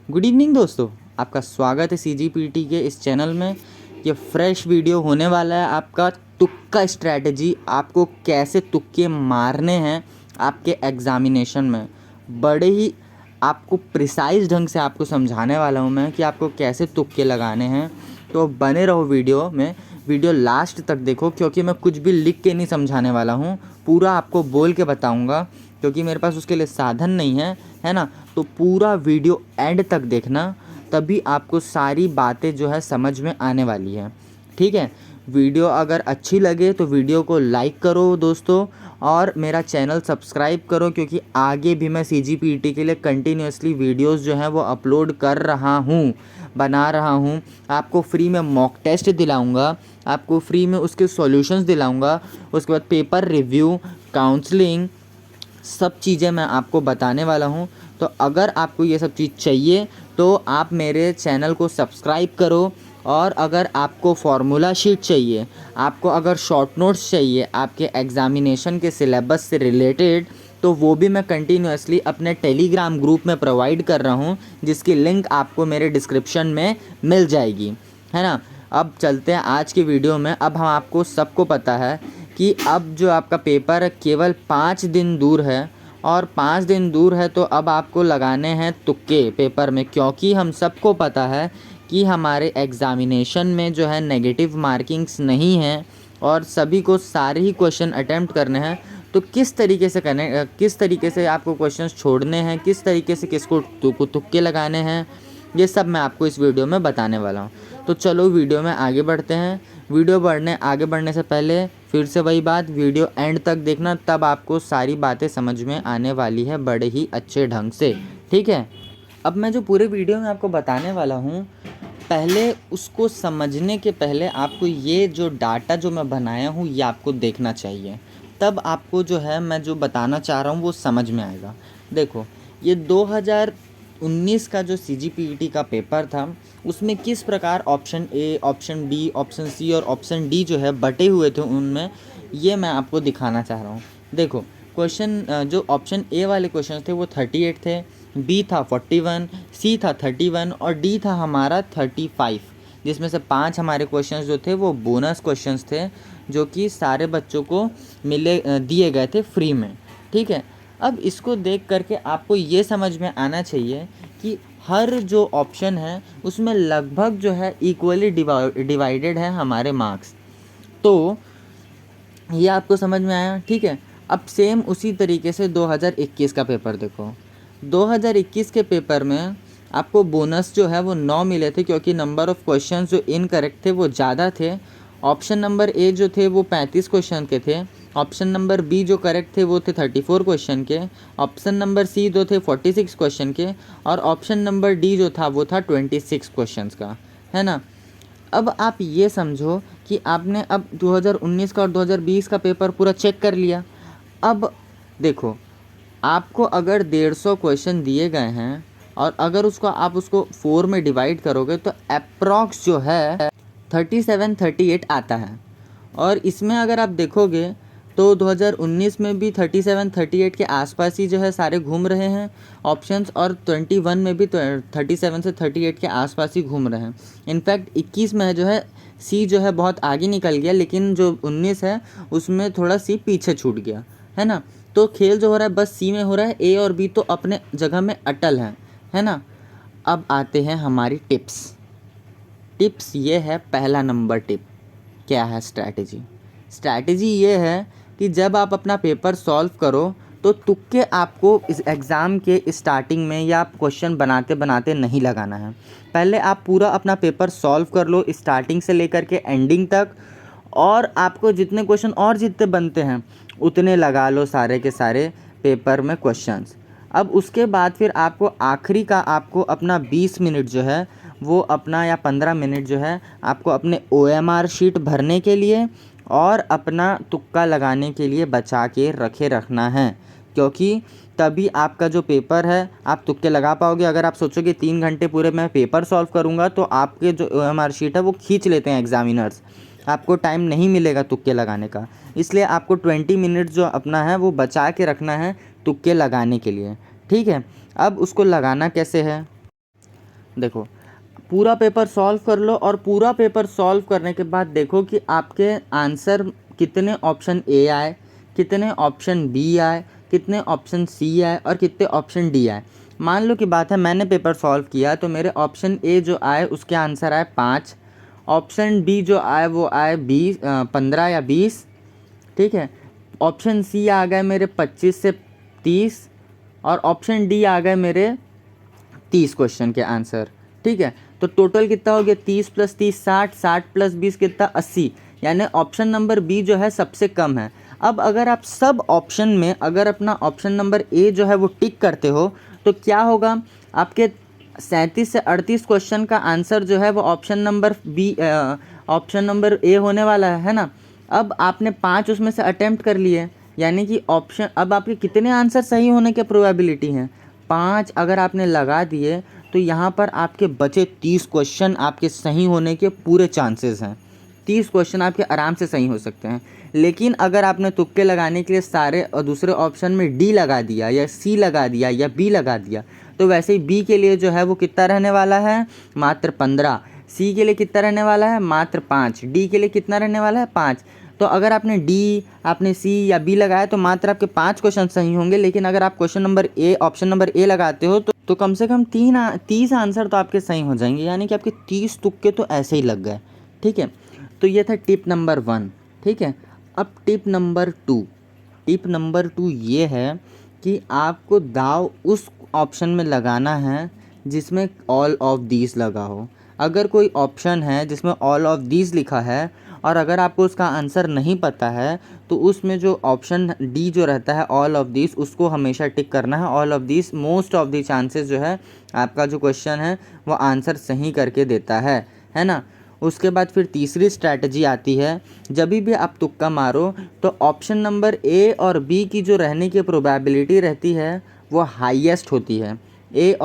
Good evening दोस्तों, आपका स्वागत है सीजीपीटी के इस चैनल में। ये फ्रेश वीडियो होने वाला है आपका तुक्का स्ट्रैटेजी, आपको कैसे तुक्के मारने हैं आपके एग्ज़ामिनेशन में। बड़े ही आपको प्रिसाइज ढंग से आपको समझाने वाला हूँ मैं कि आपको कैसे तुक्के लगाने हैं। तो बने रहो वीडियो में, वीडियो लास्ट तक देखो, क्योंकि मैं कुछ भी लिख के नहीं समझाने वाला हूँ, पूरा आपको बोल के बताऊँगा, क्योंकि मेरे पास उसके लिए साधन नहीं है ना। तो पूरा वीडियो एंड तक देखना, तभी आपको सारी बातें जो है समझ में आने वाली है। ठीक है, वीडियो अगर अच्छी लगे तो वीडियो को लाइक करो दोस्तों, और मेरा चैनल सब्सक्राइब करो, क्योंकि आगे भी मैं सीजीपीटी के लिए कंटिन्यूसली वीडियोस जो हैं वो अपलोड कर रहा हूँ, बना रहा हूँ। आपको फ्री में मॉक टेस्ट दिलाऊंगा, आपको फ्री में उसके सॉल्यूशंस दिलाऊंगा, उसके बाद पेपर रिव्यू, काउंसलिंग, सब चीज़ें मैं आपको बताने वाला हूँ। तो अगर आपको ये सब चीज़ चाहिए तो आप मेरे चैनल को सब्सक्राइब करो। और अगर आपको फार्मूला शीट चाहिए, आपको अगर शॉर्ट नोट्स चाहिए आपके एग्ज़ामिनेशन के सिलेबस से रिलेटेड, तो वो भी मैं कंटिन्यूसली अपने टेलीग्राम ग्रुप में प्रोवाइड कर रहा हूँ, जिसकी लिंक आपको मेरे डिस्क्रिप्शन में मिल जाएगी, है ना। अब चलते हैं आज की वीडियो में। अब हम आपको सबको पता है कि अब जो आपका पेपर है केवल 5 दिन दूर है, और 5 दिन दूर है तो अब आपको लगाने हैं तुक्के पेपर में, क्योंकि हम सबको पता है कि हमारे एग्ज़ामिनेशन में जो है नेगेटिव मार्किंग्स नहीं हैं, और सभी को सारे ही क्वेश्चन अटेम्प्ट करने हैं। तो किस तरीके से करने, किस तरीके से आपको क्वेश्चंस छोड़ने हैं, किस तरीके से किसको तुक्के लगाने हैं, ये सब मैं आपको इस वीडियो में बताने वाला हूँ। तो चलो वीडियो में आगे बढ़ते हैं। आगे बढ़ने से पहले फिर से वही बात, वीडियो एंड तक देखना, तब आपको सारी बातें समझ में आने वाली है बड़े ही अच्छे ढंग से। ठीक है, अब मैं जो पूरे वीडियो में आपको बताने वाला हूँ, पहले उसको समझने के पहले आपको ये जो डाटा जो मैं बनाया हूँ ये आपको देखना चाहिए, तब आपको जो है मैं जो बताना चाह रहा हूँ वो समझ में आएगा। देखो, ये 2019 का जो सीजीपीटी का पेपर था, उसमें किस प्रकार option A, option B, option C और ऑप्शन डी जो है बटे हुए थे, उनमें ये मैं आपको दिखाना चाह रहा हूँ। देखो, क्वेश्चन जो ऑप्शन ए वाले क्वेश्चन थे वो 38 थे, बी था 41, सी था 31 और डी था हमारा 35, जिसमें से 5 हमारे क्वेश्चंस जो थे वो बोनस क्वेश्चंस थे, जो कि सारे बच्चों को दिए गए थे फ्री में। ठीक है, अब इसको देख करके आपको ये समझ में आना चाहिए कि हर जो ऑप्शन है उसमें लगभग जो है इक्वली डिवाइडेड है हमारे मार्क्स। तो ये आपको समझ में आया। ठीक है, अब सेम उसी तरीके से 2021 का पेपर देखो। 2021 के पेपर में आपको बोनस जो है वो 9 मिले थे, क्योंकि नंबर ऑफ़ क्वेश्चंस जो इनकरेक्ट थे वो ज़्यादा थे। ऑप्शन नंबर ए जो थे वो 35 क्वेश्चन के थे, ऑप्शन नंबर बी जो करेक्ट थे वो थे 34 क्वेश्चन के, ऑप्शन नंबर सी जो थे 46 क्वेश्चन के, और ऑप्शन नंबर डी जो था वो था 26 क्वेश्चंस का, है ना। अब आप ये समझो कि आपने अब 2019 का और 2020 का पेपर पूरा चेक कर लिया। अब देखो, आपको अगर 150 क्वेश्चन दिए गए हैं, और अगर उसको आप उसको 4 में डिवाइड करोगे तो अप्रॉक्स जो है 37-38 आता है। और इसमें अगर आप देखोगे तो 2019 में भी 37-38 के आसपास ही जो है सारे घूम रहे हैं ऑप्शंस, और 21 में भी 37 से 38 के आसपास ही घूम रहे हैं। इनफैक्ट 21 में जो है सी जो है बहुत आगे निकल गया, लेकिन जो 19 है उसमें थोड़ा सी पीछे छूट गया, है ना। तो खेल जो हो रहा है बस सी में हो रहा है, ए और बी तो अपने जगह में अटल हैं, है ना। अब आते हैं हमारी टिप्स ये है, पहला नंबर टिप क्या है, स्ट्रैटेजी ये है कि जब आप अपना पेपर सॉल्व करो तो तुक्के आपको इस एग्ज़ाम के स्टार्टिंग में या क्वेश्चन बनाते बनाते नहीं लगाना है। पहले आप पूरा अपना पेपर सॉल्व कर लो स्टार्टिंग से लेकर के एंडिंग तक, और आपको जितने क्वेश्चन और जितने बनते हैं उतने लगा लो सारे के सारे पेपर में क्वेश्चंस। अब उसके बाद फिर आपको आखिरी का आपको अपना 20 मिनट जो है वो अपना, या 15 मिनट जो है आपको अपने OMR शीट भरने के लिए और अपना तुक्का लगाने के लिए बचा के रखना है, क्योंकि तभी आपका जो पेपर है आप तुक्के लगा पाओगे। अगर आप सोचोगे 3 घंटे पूरे मैं पेपर सॉल्व करूंगा, तो आपके जो OMR शीट है वो खींच लेते हैं एग्जामिनर्स, आपको टाइम नहीं मिलेगा तुक्के लगाने का। इसलिए आपको 20 मिनट जो अपना है वो बचा के रखना है तुक्के लगाने के लिए। ठीक है, अब उसको लगाना कैसे है, देखो पूरा पेपर सॉल्व कर लो और पूरा पेपर सॉल्व करने के बाद देखो कि आपके आंसर कितने ऑप्शन ए आए, कितने ऑप्शन बी आए, कितने ऑप्शन सी आए और कितने ऑप्शन डी आए। मान लो कि बात है मैंने पेपर सॉल्व किया तो मेरे ऑप्शन ए जो आए उसके आंसर आए 5, ऑप्शन बी जो आए वो आए 15 या 20, ठीक है। ऑप्शन सी आ गए मेरे 25 से 30 और ऑप्शन डी आ गए मेरे 30 क्वेश्चन के आंसर, ठीक है। तो टोटल कितना हो गया 30 + 30 60, 60 + 20 कितना 80, यानी ऑप्शन नंबर बी जो है सबसे कम है। अब अगर आप सब ऑप्शन में अगर अपना ऑप्शन नंबर ए जो है वो टिक करते हो तो क्या होगा, आपके 37 से 38 क्वेश्चन का आंसर जो है वो ऑप्शन नंबर ए होने वाला है ना। अब आपने 5 उसमें से अटेम्प्ट कर लिए, यानी कि ऑप्शन अब आपके कितने आंसर सही होने के प्रोबेबिलिटी हैं, 5 अगर आपने लगा दिए तो यहाँ पर आपके बचे 30 क्वेश्चन आपके सही होने के पूरे चांसेस हैं। 30 क्वेश्चन आपके आराम से सही हो सकते हैं। लेकिन अगर आपने तुक्के लगाने के लिए सारे और दूसरे ऑप्शन में डी लगा दिया या सी लगा दिया या बी लगा दिया तो वैसे ही बी के लिए जो है वो कितना रहने वाला है, मात्र 15, सी के लिए कितना रहने वाला है, मात्र 5, डी के लिए कितना रहने वाला है, 5। तो अगर आपने डी, आपने सी या बी लगाया तो मात्र आपके 5 क्वेश्चन सही होंगे। लेकिन अगर आप ऑप्शन नंबर ए लगाते हो तो कम से कम 30 आंसर तो आपके सही हो जाएंगे, यानी कि आपके 30 तुक्के तो ऐसे ही लग गए, ठीक है। तो ये था टिप नंबर 1, ठीक है। अब टिप नंबर 2 ये है कि आपको दाव उस ऑप्शन में लगाना है जिसमें ऑल ऑफ दीज लगा हो। अगर कोई ऑप्शन है जिसमें ऑल ऑफ दीज लिखा है और अगर आपको उसका आंसर नहीं पता है तो उसमें जो ऑप्शन डी जो रहता है ऑल ऑफ दीज, उसको हमेशा टिक करना है। All of these most of the chances जो है आपका जो क्वेश्चन है वो आंसर सही करके देता है ना। उसके बाद फिर तीसरी स्ट्रैटेजी आती है, जब भी आप तुक्का मारो तो ऑप्शन नंबर ए और बी की जो रहने की प्रोबेबिलिटी रहती है वो हाईएस्ट होती है। ए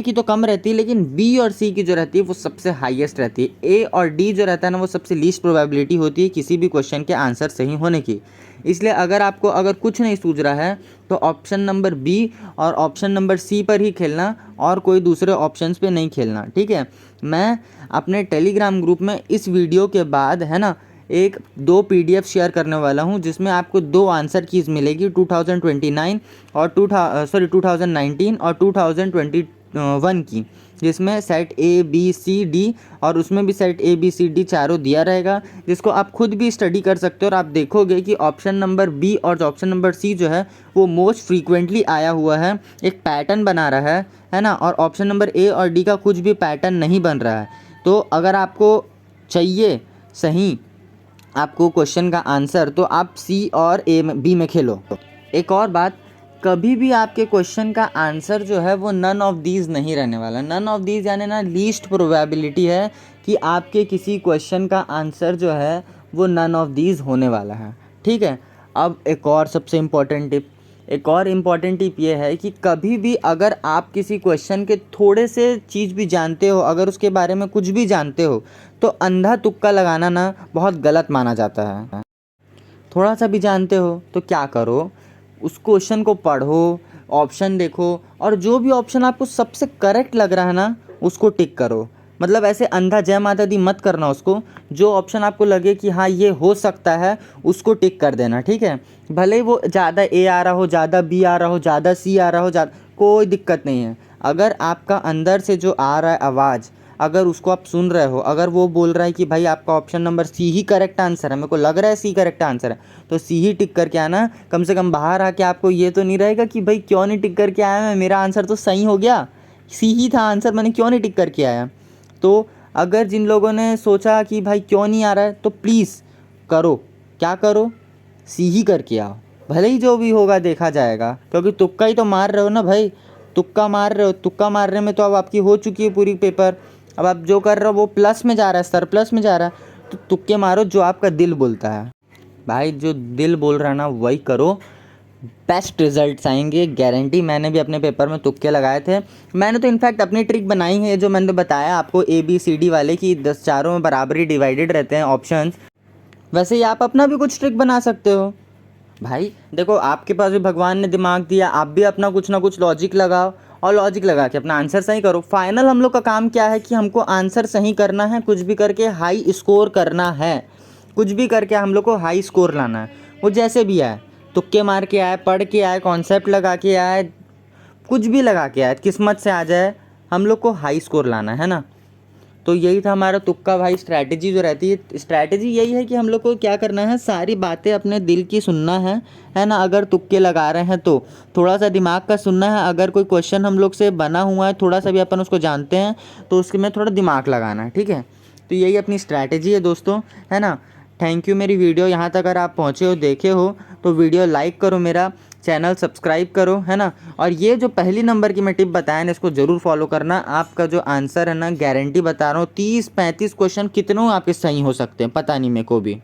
की तो कम रहती है लेकिन बी और सी की जो रहती है वो सबसे हाईएस्ट रहती है। ए और डी जो रहता है ना वो सबसे लीस्ट प्रोबेबिलिटी होती है किसी भी क्वेश्चन के आंसर सही होने की। इसलिए अगर कुछ नहीं सूझ रहा है तो ऑप्शन नंबर बी और ऑप्शन नंबर सी पर ही खेलना और कोई दूसरे ऑप्शंस पे नहीं खेलना, ठीक है। मैं अपने टेलीग्राम ग्रुप में इस वीडियो के बाद है ना 2 PDF शेयर करने वाला हूँ जिसमें आपको 2 आंसर कीज़ मिलेगी 2019 और 2019 और 2021 की, जिसमें set A B C D और उसमें भी set A B C D चारों दिया रहेगा, जिसको आप खुद भी स्टडी कर सकते हो। और आप देखोगे कि ऑप्शन नंबर बी और ऑप्शन नंबर सी जो है वो मोस्ट फ्रीक्वेंटली आया हुआ है, एक पैटर्न बना रहा है ना। और ऑप्शन नंबर ए और डी का कुछ भी पैटर्न नहीं बन रहा है। तो अगर आपको चाहिए सही आपको क्वेश्चन का आंसर तो आप सी और बी में खेलो। एक और बात, कभी भी आपके क्वेश्चन का आंसर जो है वो नन ऑफ दीज नहीं रहने वाला। नन ऑफ दीज यानी ना लीस्ट प्रोबेबिलिटी है कि आपके किसी क्वेश्चन का आंसर जो है वो नन ऑफ दीज होने वाला है, ठीक है। अब एक और इम्पॉर्टेंट टिप ये है कि कभी भी अगर आप किसी क्वेश्चन के थोड़े से चीज़ भी जानते हो, अगर उसके बारे में कुछ भी जानते हो तो अंधा तुक्का लगाना ना बहुत गलत माना जाता है। थोड़ा सा भी जानते हो तो क्या करो, उस क्वेश्चन को पढ़ो, ऑप्शन देखो और जो भी ऑप्शन आपको सबसे करेक्ट लग रहा है ना उसको टिक करो। मतलब ऐसे अंधा जय माता दी मत करना उसको। जो ऑप्शन आपको लगे कि हाँ ये हो सकता है उसको टिक कर देना, ठीक है। भले ही वो ज़्यादा ए आ रहा हो, ज़्यादा बी आ रहा हो, ज़्यादा सी आ रहा हो, कोई दिक्कत नहीं है। अगर आपका अंदर से जो आ रहा है आवाज़, अगर उसको आप सुन रहे हो, अगर वो बोल रहा है कि भाई आपका ऑप्शन नंबर सी ही करेक्ट आंसर है, मेरे को लग रहा है सी करेक्ट आंसर है, तो सी ही टिक करके आना। कम से कम बाहर आके आपको ये तो नहीं रहेगा कि भाई क्यों नहीं टिक करके आया मैं, मेरा आंसर तो सही हो गया, सी ही था आंसर, मैंने क्यों नहीं टिक करके आया। तो अगर जिन लोगों ने सोचा कि भाई क्यों नहीं आ रहा है तो प्लीज़ करो, क्या करो, सी ही करके आओ। भले ही जो भी होगा देखा जाएगा, क्योंकि तुक्का ही तो मार रहे हो ना भाई, तुक्का मार रहे हो। तुक्का मारने में तो अब आपकी हो चुकी है पूरी पेपर। अब आप जो कर रहे हो वो प्लस में जा रहा है, सरप्लस में जा रहा है। तो तुक्के मारो जो आपका दिल बोलता है भाई, जो दिल बोल रहा है ना वही करो, बेस्ट रिजल्ट्स आएंगे गारंटी। मैंने भी अपने पेपर में तुक्के लगाए थे। मैंने तो इनफैक्ट अपनी ट्रिक बनाई है जो मैंने बताया आपको ए बी सी डी वाले की 10 चारों में बराबरी डिवाइडेड रहते हैं ऑप्शंस। वैसे ही आप अपना भी कुछ ट्रिक बना सकते हो भाई। देखो आपके पास भी भगवान ने दिमाग दिया, आप भी अपना कुछ ना कुछ लॉजिक लगाओ और लॉजिक लगा के अपना आंसर सही करो। फाइनल हम लोग का काम क्या है कि हमको आंसर सही करना है, कुछ भी करके हाई स्कोर करना है, कुछ भी करके हम लोग को हाई स्कोर लाना है। वो जैसे भी आए, तुक्के मार के आए, पढ़ के आए, कॉन्सेप्ट लगा के आए, कुछ भी लगा के आए, किस्मत से आ जाए, हम लोग को हाई स्कोर लाना है ना। तो यही था हमारा तुक्का भाई स्ट्रैटेजी जो रहती है। स्ट्रैटेजी यही है कि हम लोग को क्या करना है, सारी बातें अपने दिल की सुनना है ना। अगर तुक्के लगा रहे हैं तो थोड़ा सा दिमाग का सुनना है। अगर कोई क्वेश्चन हम लोग से बना हुआ है, थोड़ा सा भी अपन उसको जानते हैं, तो उसके में थोड़ा दिमाग लगाना है, ठीक है। तो यही अपनी स्ट्रैटेजी है दोस्तों, है ना। Thank you. मेरी वीडियो यहाँ तक अगर आप पहुँचे हो, देखे हो, तो वीडियो लाइक करो, मेरा चैनल सब्सक्राइब करो, है ना। और ये जो पहली नंबर की मैं टिप बताया ना, इसको ज़रूर फॉलो करना। आपका जो आंसर है ना, गारंटी बता रहा हूँ, 30-35 क्वेश्चन कितनों आपके सही हो सकते हैं, पता नहीं मेरे को भी।